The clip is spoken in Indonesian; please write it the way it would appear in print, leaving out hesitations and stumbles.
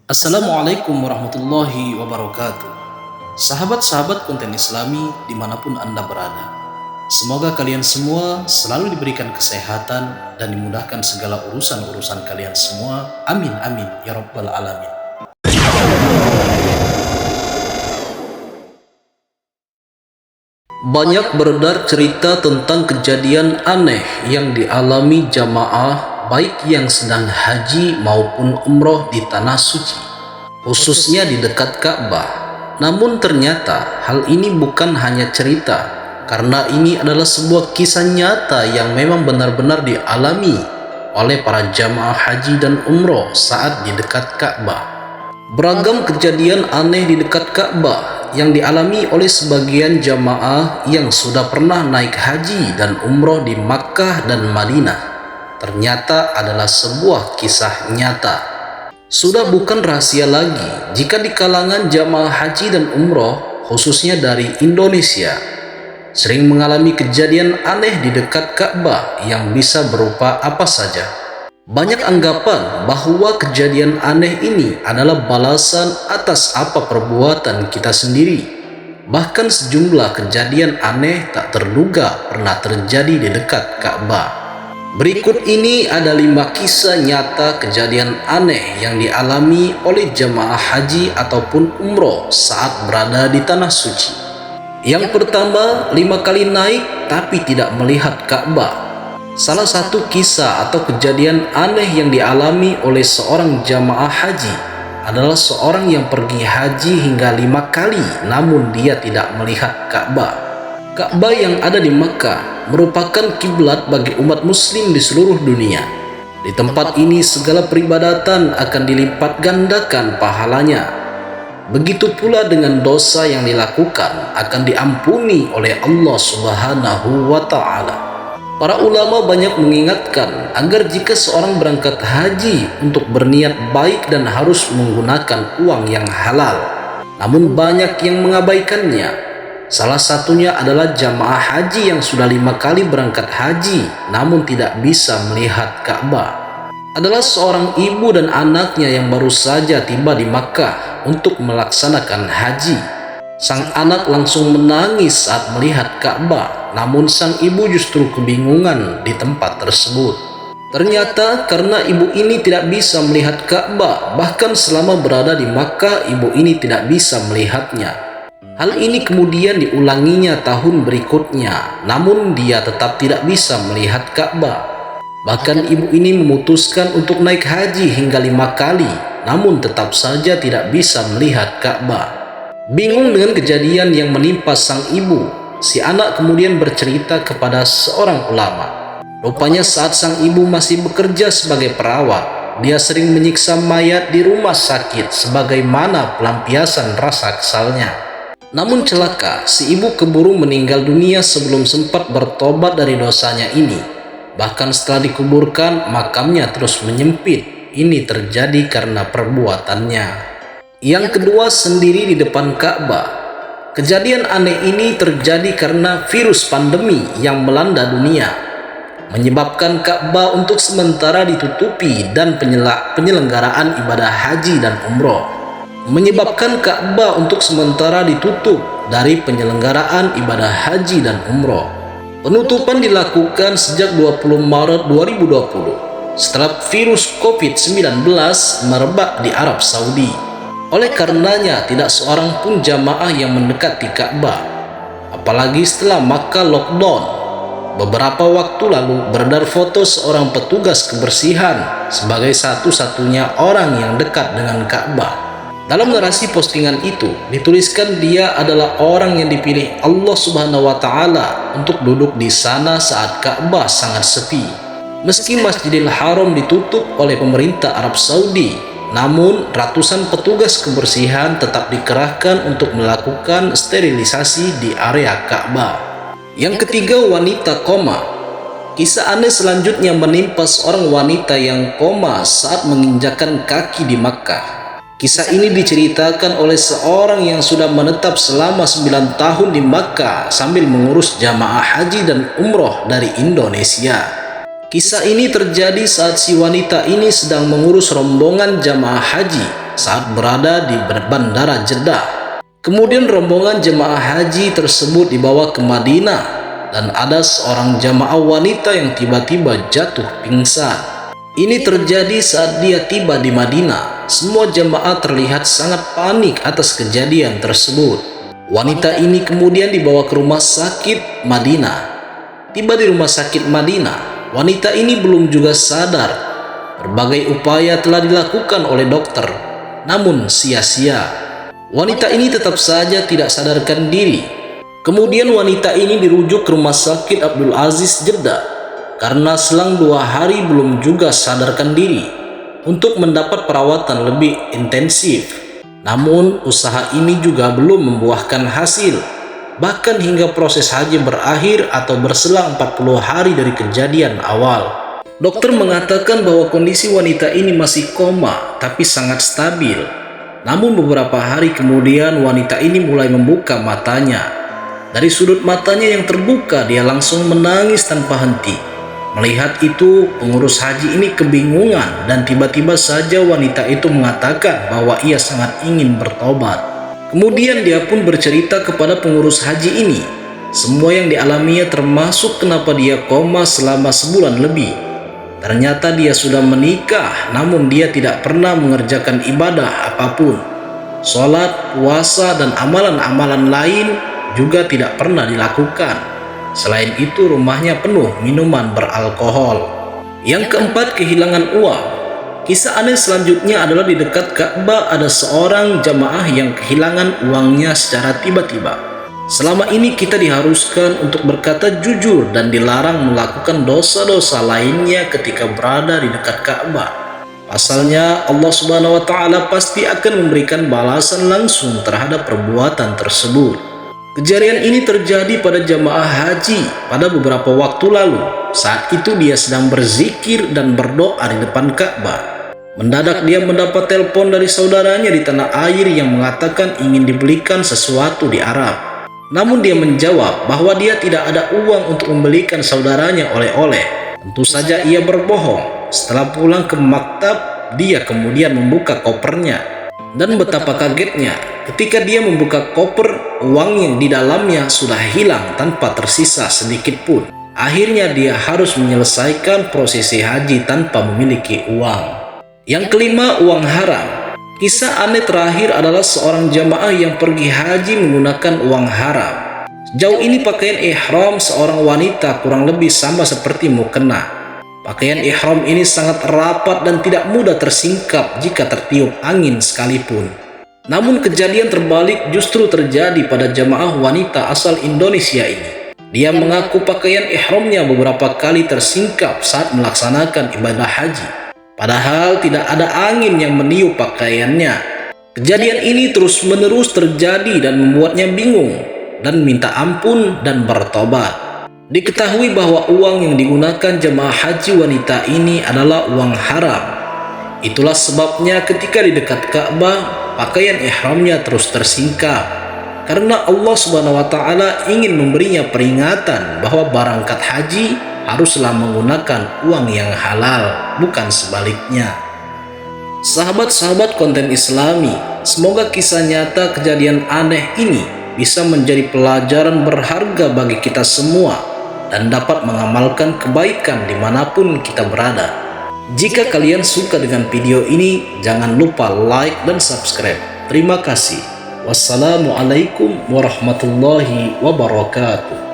Assalamualaikum warahmatullahi wabarakatuh. Sahabat-sahabat konten Islami dimanapun Anda berada, semoga kalian semua selalu diberikan kesehatan dan dimudahkan segala urusan-urusan kalian semua. Amin amin ya rabbal alamin. Banyak beredar cerita tentang kejadian aneh yang dialami jamaah baik yang sedang haji maupun umroh di tanah suci, khususnya di dekat Ka'bah. Namun ternyata hal ini bukan hanya cerita, karena ini adalah sebuah kisah nyata yang memang benar-benar dialami oleh para jamaah haji dan umroh saat di dekat Ka'bah. Beragam kejadian aneh di dekat Ka'bah yang dialami oleh sebagian jamaah yang sudah pernah naik haji dan umroh di Makkah dan Madinah ternyata adalah sebuah kisah nyata. Sudah bukan rahasia lagi jika di kalangan jamaah haji dan umroh, khususnya dari Indonesia, sering mengalami kejadian aneh di dekat Ka'bah yang bisa berupa apa saja. Banyak anggapan bahwa kejadian aneh ini adalah balasan atas apa perbuatan kita sendiri. Bahkan sejumlah kejadian aneh tak terduga pernah terjadi di dekat Ka'bah. Berikut ini ada 5 kisah nyata kejadian aneh yang dialami oleh jemaah haji ataupun umroh saat berada di tanah suci. Yang pertama, 5 kali naik tapi tidak melihat Ka'bah. Salah satu kisah atau kejadian aneh yang dialami oleh seorang jamaah haji adalah seorang yang pergi haji hingga 5 kali namun dia tidak melihat Ka'bah. Ka'bah yang ada di Makkah merupakan kiblat bagi umat muslim di seluruh dunia. Di tempat ini segala peribadatan akan dilipat gandakan pahalanya. Begitu pula dengan dosa yang dilakukan akan diampuni oleh Allah Subhanahu wa Ta'ala. Para ulama banyak mengingatkan agar jika seorang berangkat haji untuk berniat baik dan harus menggunakan uang yang halal, namun banyak yang mengabaikannya. Salah satunya adalah jamaah haji yang sudah 5 kali berangkat haji namun tidak bisa melihat Ka'bah. Adalah seorang ibu dan anaknya yang baru saja tiba di Makkah untuk melaksanakan haji. Sang anak langsung menangis saat melihat Ka'bah, namun sang ibu justru kebingungan di tempat tersebut. Ternyata karena ibu ini tidak bisa melihat Ka'bah, bahkan selama berada di Makkah ibu ini tidak bisa melihatnya. Hal ini kemudian diulanginya tahun berikutnya, namun dia tetap tidak bisa melihat Ka'bah. Bahkan ibu ini memutuskan untuk naik haji hingga 5 kali, namun tetap saja tidak bisa melihat Ka'bah. Bingung dengan kejadian yang menimpa sang ibu, si anak kemudian bercerita kepada seorang ulama. Rupanya saat sang ibu masih bekerja sebagai perawat, dia sering menyiksa mayat di rumah sakit sebagaimana pelampiasan rasa kesalnya. Namun celaka, si ibu keburu meninggal dunia sebelum sempat bertobat dari dosanya ini. Bahkan setelah dikuburkan, makamnya terus menyempit. Ini terjadi karena perbuatannya. Yang kedua, sendiri di depan Ka'bah. Kejadian aneh ini terjadi karena virus pandemi yang melanda dunia, menyebabkan Ka'bah untuk sementara ditutupi dan penyelenggaraan ibadah haji dan umroh. Menyebabkan Ka'bah untuk sementara ditutup dari penyelenggaraan ibadah haji dan umroh. Penutupan dilakukan sejak 20 Maret 2020 setelah virus COVID-19 merebak di Arab Saudi. Oleh karenanya tidak seorang pun jamaah yang mendekati Ka'bah, apalagi setelah Makkah lockdown. Beberapa waktu lalu beredar foto seorang petugas kebersihan sebagai satu-satunya orang yang dekat dengan Ka'bah. Dalam narasi postingan itu dituliskan dia adalah orang yang dipilih Allah Subhanahu wa Ta'ala untuk duduk di sana saat Ka'bah sangat sepi. Meski Masjidil Haram ditutup oleh pemerintah Arab Saudi, namun ratusan petugas kebersihan tetap dikerahkan untuk melakukan sterilisasi di area Ka'bah. Yang ketiga, wanita koma. Kisah aneh selanjutnya menimpa seorang wanita yang koma saat menginjakkan kaki di Makkah. Kisah ini diceritakan oleh seorang yang sudah menetap selama 9 tahun di Makkah sambil mengurus jamaah haji dan umroh dari Indonesia. Kisah ini terjadi saat si wanita ini sedang mengurus rombongan jamaah haji saat berada di Bandara Jeddah. Kemudian rombongan jemaah haji tersebut dibawa ke Madinah dan ada seorang jamaah wanita yang tiba-tiba jatuh pingsan. Ini terjadi saat dia tiba di Madinah. Semua jemaah terlihat sangat panik atas kejadian tersebut. Wanita ini kemudian dibawa ke rumah sakit Madinah. Tiba di rumah sakit Madinah, wanita ini belum juga sadar. Berbagai upaya telah dilakukan oleh dokter, namun sia-sia. Wanita ini tetap saja tidak sadarkan diri. Kemudian wanita ini dirujuk ke rumah sakit Abdul Aziz Jeddah karena selang 2 hari belum juga sadarkan diri untuk mendapat perawatan lebih intensif. Namun usaha ini juga belum membuahkan hasil. Bahkan hingga proses haji berakhir atau berselang 40 hari dari kejadian awal. Dokter mengatakan bahwa kondisi wanita ini masih koma tapi sangat stabil. Namun beberapa hari kemudian wanita ini mulai membuka matanya. Dari sudut matanya yang terbuka, dia langsung menangis tanpa henti. Melihat itu, pengurus haji ini kebingungan dan tiba-tiba saja wanita itu mengatakan bahwa ia sangat ingin bertobat. Kemudian dia pun bercerita kepada pengurus haji ini semua yang dialaminya, termasuk kenapa dia koma selama sebulan lebih. Ternyata dia sudah menikah, namun dia tidak pernah mengerjakan ibadah apapun. Sholat, puasa, dan amalan-amalan lain juga tidak pernah dilakukan. Selain itu, rumahnya penuh minuman beralkohol. Yang keempat, kehilangan uang. Kisah aneh selanjutnya adalah di dekat Ka'bah ada seorang jamaah yang kehilangan uangnya secara tiba-tiba. Selama ini kita diharuskan untuk berkata jujur dan dilarang melakukan dosa-dosa lainnya ketika berada di dekat Ka'bah. Pasalnya Allah Subhanahu wa Ta'ala pasti akan memberikan balasan langsung terhadap perbuatan tersebut. Kejadian ini terjadi pada jamaah haji pada beberapa waktu lalu. Saat itu dia sedang berzikir dan berdoa di depan Ka'bah. Mendadak dia mendapat telepon dari saudaranya di tanah air yang mengatakan ingin dibelikan sesuatu di Arab. Namun dia menjawab bahwa dia tidak ada uang untuk membelikan saudaranya oleh-oleh. Tentu saja ia berbohong. Setelah pulang ke maktab, dia kemudian membuka kopernya. Dan betapa kagetnya ketika dia membuka koper, uang yang di dalamnya sudah hilang tanpa tersisa sedikit pun. Akhirnya dia harus menyelesaikan prosesi haji tanpa memiliki uang. Yang kelima, uang haram. Kisah aneh terakhir adalah seorang jamaah yang pergi haji menggunakan uang haram. Sejauh ini pakaian ihram seorang wanita kurang lebih sama seperti mukena. Pakaian ihram ini sangat rapat dan tidak mudah tersingkap jika tertiup angin sekalipun. Namun kejadian terbalik justru terjadi pada jamaah wanita asal Indonesia ini. Dia mengaku pakaian ihramnya beberapa kali tersingkap saat melaksanakan ibadah haji. Padahal tidak ada angin yang meniup pakaiannya. Kejadian ini terus-menerus terjadi dan membuatnya bingung dan minta ampun dan bertobat. Diketahui bahwa uang yang digunakan jemaah haji wanita ini adalah uang haram. Itulah sebabnya ketika di dekat Ka'bah, pakaian ihramnya terus tersingkap. Karena Allah Subhanahu wa Ta'ala ingin memberinya peringatan bahwa berangkat haji haruslah menggunakan uang yang halal, bukan sebaliknya. Sahabat-sahabat konten Islami, semoga kisah nyata kejadian aneh ini bisa menjadi pelajaran berharga bagi kita semua dan dapat mengamalkan kebaikan dimanapun kita berada. Jika kalian suka dengan video ini, jangan lupa like dan subscribe. Terima kasih. Wassalamualaikum warahmatullahi wabarakatuh.